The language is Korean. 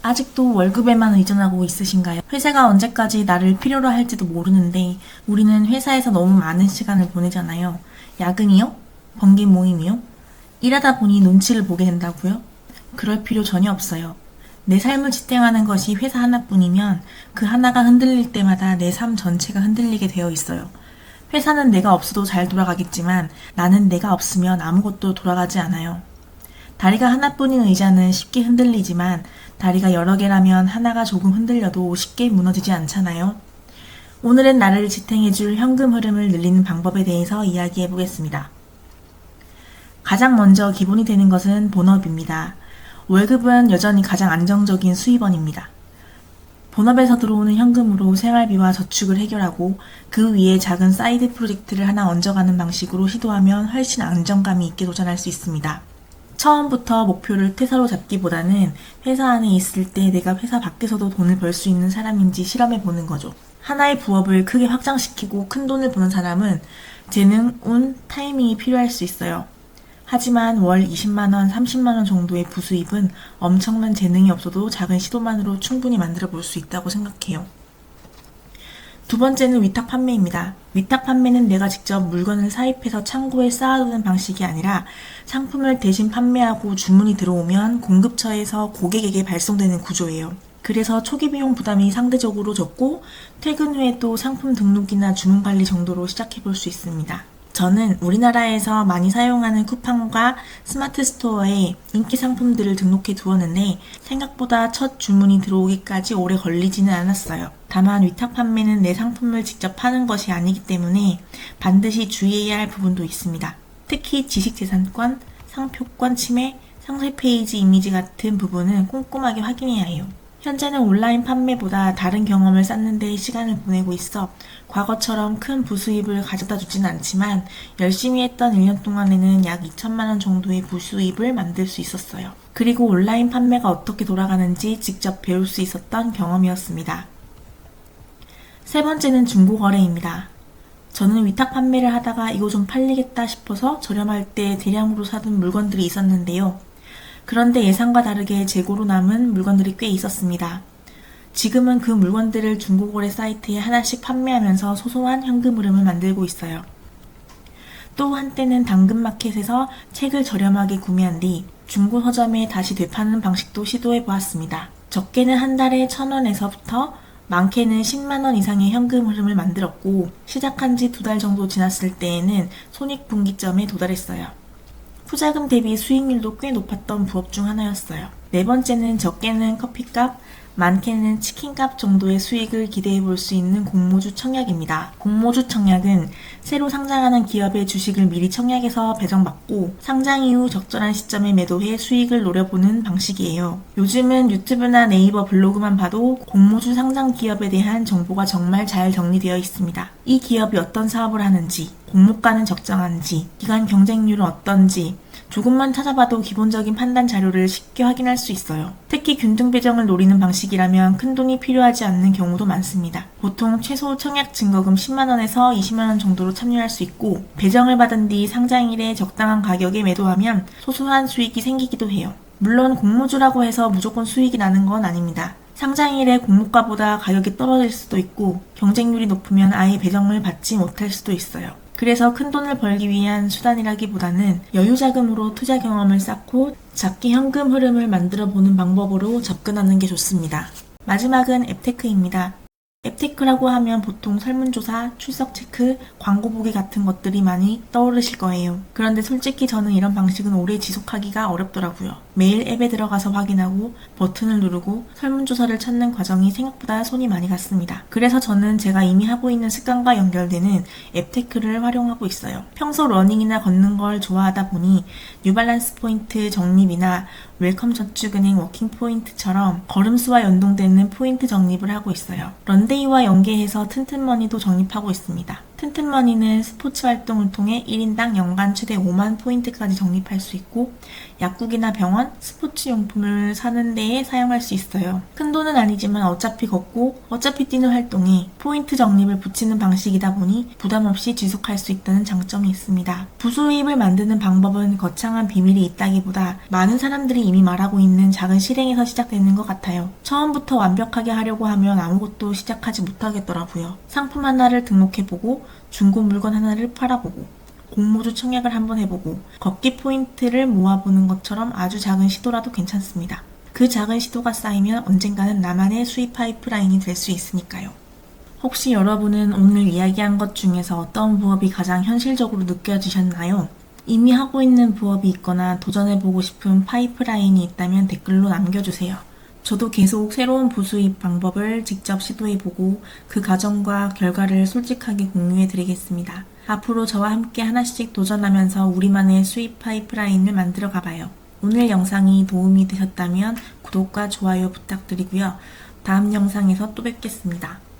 아직도 월급에만 의존하고 있으신가요? 회사가 언제까지 나를 필요로 할지도 모르는데 우리는 회사에서 너무 많은 시간을 보내잖아요. 야근이요? 번개 모임이요? 일하다 보니 눈치를 보게 된다고요? 그럴 필요 전혀 없어요. 내 삶을 지탱하는 것이 회사 하나뿐이면 그 하나가 흔들릴 때마다 내 삶 전체가 흔들리게 되어 있어요. 회사는 내가 없어도 잘 돌아가겠지만 나는 내가 없으면 아무것도 돌아가지 않아요. 다리가 하나뿐인 의자는 쉽게 흔들리지만 다리가 여러 개라면 하나가 조금 흔들려도 쉽게 무너지지 않잖아요. 오늘은 나를 지탱해줄 현금 흐름을 늘리는 방법에 대해서 이야기해 보겠습니다. 가장 먼저 기본이 되는 것은 본업입니다. 월급은 여전히 가장 안정적인 수입원입니다. 본업에서 들어오는 현금으로 생활비와 저축을 해결하고 그 위에 작은 사이드 프로젝트를 하나 얹어가는 방식으로 시도하면 훨씬 안정감이 있게 도전할 수 있습니다. 처음부터 목표를 퇴사로 잡기보다는 회사 안에 있을 때 내가 회사 밖에서도 돈을 벌 수 있는 사람인지 실험해 보는 거죠. 하나의 부업을 크게 확장시키고 큰 돈을 버는 사람은 재능, 운, 타이밍이 필요할 수 있어요. 하지만 월 20만원, 30만원 정도의 부수입은 엄청난 재능이 없어도 작은 시도만으로 충분히 만들어 볼 수 있다고 생각해요. 두 번째는 위탁 판매입니다. 위탁 판매는 내가 직접 물건을 사입해서 창고에 쌓아두는 방식이 아니라 상품을 대신 판매하고 주문이 들어오면 공급처에서 고객에게 발송되는 구조예요. 그래서 초기 비용 부담이 상대적으로 적고 퇴근 후에도 상품 등록이나 주문 관리 정도로 시작해 볼 수 있습니다. 저는 우리나라에서 많이 사용하는 쿠팡과 스마트 스토어에 인기 상품들을 등록해 두었는데 생각보다 첫 주문이 들어오기까지 오래 걸리지는 않았어요. 다만 위탁 판매는 내 상품을 직접 파는 것이 아니기 때문에 반드시 주의해야 할 부분도 있습니다. 특히 지식재산권, 상표권 침해, 상세 페이지 이미지 같은 부분은 꼼꼼하게 확인해야 해요. 현재는 온라인 판매보다 다른 경험을 쌓는 데 시간을 보내고 있어 과거처럼 큰 부수입을 가져다 주지는 않지만 열심히 했던 1년 동안에는 약 2천만 원 정도의 부수입을 만들 수 있었어요. 그리고 온라인 판매가 어떻게 돌아가는지 직접 배울 수 있었던 경험이었습니다. 세 번째는 중고거래입니다. 저는 위탁 판매를 하다가 이거 좀 팔리겠다 싶어서 저렴할 때 대량으로 사둔 물건들이 있었는데요. 그런데 예상과 다르게 재고로 남은 물건들이 꽤 있었습니다. 지금은 그 물건들을 중고거래 사이트에 하나씩 판매하면서 소소한 현금 흐름을 만들고 있어요. 또 한때는 당근마켓에서 책을 저렴하게 구매한 뒤 중고 서점에 다시 되파는 방식도 시도해 보았습니다. 적게는 한 달에 1,000원에서부터 많게는 10만원 이상의 현금 흐름을 만들었고 시작한 지 2달 정도 지났을 때에는 손익분기점에 도달했어요. 후자금 대비 수익률도 꽤 높았던 부업 중 하나였어요. 네 번째는 적게는 커피값, 많게는 치킨값 정도의 수익을 기대해 볼 수 있는 공모주 청약입니다. 공모주 청약은 새로 상장하는 기업의 주식을 미리 청약해서 배정받고 상장 이후 적절한 시점에 매도해 수익을 노려보는 방식이에요. 요즘은 유튜브나 네이버 블로그만 봐도 공모주 상장 기업에 대한 정보가 정말 잘 정리되어 있습니다. 이 기업이 어떤 사업을 하는지, 공모가는 적정한지, 기간 경쟁률은 어떤지 조금만 찾아봐도 기본적인 판단 자료를 쉽게 확인할 수 있어요. 특히 균등 배정을 노리는 방식이라면 큰돈이 필요하지 않는 경우도 많습니다. 보통 최소 청약 증거금 10만원에서 20만원 정도로 참여할 수 있고 배정을 받은 뒤 상장일에 적당한 가격에 매도하면 소소한 수익이 생기기도 해요. 물론 공모주라고 해서 무조건 수익이 나는 건 아닙니다. 상장일에 공모가보다 가격이 떨어질 수도 있고 경쟁률이 높으면 아예 배정을 받지 못할 수도 있어요. 그래서 큰돈을 벌기 위한 수단이라기보다는 여유자금으로 투자 경험을 쌓고 작게 현금 흐름을 만들어 보는 방법으로 접근하는 게 좋습니다. 마지막은 앱테크입니다. 앱테크라고 하면 보통 설문조사, 출석 체크, 광고 보기 같은 것들이 많이 떠오르실 거예요. 그런데 솔직히 저는 이런 방식은 오래 지속하기가 어렵더라고요. 매일 앱에 들어가서 확인하고 버튼을 누르고 설문조사를 찾는 과정이 생각보다 손이 많이 갔습니다. 그래서 저는 제가 이미 하고 있는 습관과 연결되는 앱테크를 활용하고 있어요. 평소 러닝이나 걷는 걸 좋아하다 보니 뉴발란스 포인트 적립이나 웰컴 저축은행 워킹 포인트처럼 걸음수와 연동되는 포인트 적립을 하고 있어요. 런데이와 연계해서 튼튼머니도 적립하고 있습니다. 튼튼머니는 스포츠 활동을 통해 1인당 연간 최대 5만 포인트까지 적립할 수 있고 약국이나 병원, 스포츠 용품을 사는 데에 사용할 수 있어요. 큰 돈은 아니지만 어차피 걷고 어차피 뛰는 활동에 포인트 적립을 붙이는 방식이다 보니 부담 없이 지속할 수 있다는 장점이 있습니다. 부수입을 만드는 방법은 거창한 비밀이 있다기보다 많은 사람들이 이미 말하고 있는 작은 실행에서 시작되는 것 같아요. 처음부터 완벽하게 하려고 하면 아무것도 시작하지 못하겠더라고요. 상품 하나를 등록해보고 중고 물건 하나를 팔아보고 공모주 청약을 한번 해보고 걷기 포인트를 모아보는 것처럼 아주 작은 시도라도 괜찮습니다. 그 작은 시도가 쌓이면 언젠가는 나만의 수입 파이프라인이 될 수 있으니까요. 혹시 여러분은 오늘 이야기한 것 중에서 어떤 부업이 가장 현실적으로 느껴지셨나요? 이미 하고 있는 부업이 있거나 도전해보고 싶은 파이프라인이 있다면 댓글로 남겨주세요. 저도 계속 새로운 부수입 방법을 직접 시도해보고 그 과정과 결과를 솔직하게 공유해드리겠습니다. 앞으로 저와 함께 하나씩 도전하면서 우리만의 수입 파이프라인을 만들어 가봐요. 오늘 영상이 도움이 되셨다면 구독과 좋아요 부탁드리고요. 다음 영상에서 또 뵙겠습니다.